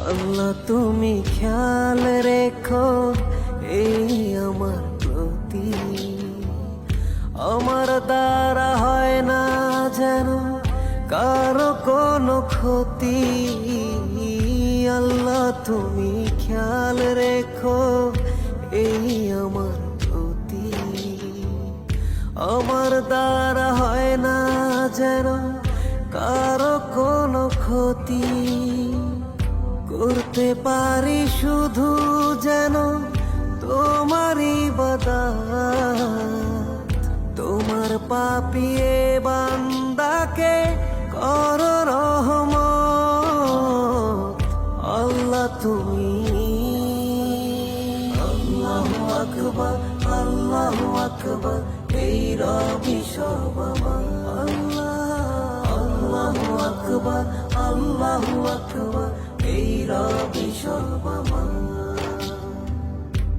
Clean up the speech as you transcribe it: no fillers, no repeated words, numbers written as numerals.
আল্লাহ তুমি খেয়াল রেখো এই আমার প্রতি, আমার দ্বারা হয় না যেন কারো কোনো ক্ষতি। আল্লাহ তুমি খেয়াল রেখো এই আমার প্রতি, আমার দ্বারা হয় না যেন কারো কোনো ক্ষতি। করতে পারি শুধু যেন তোমারই ইবাদত, তোমার পাপিয়ে বান্দাকে কর রহমত। আল্লাহ তুমি আল্লাহু আকবার, আল্লাহু আকবার, এই রবি সব আমার। আল্লাহু আকবার, আল্লাহু আকবার, এই রবি সব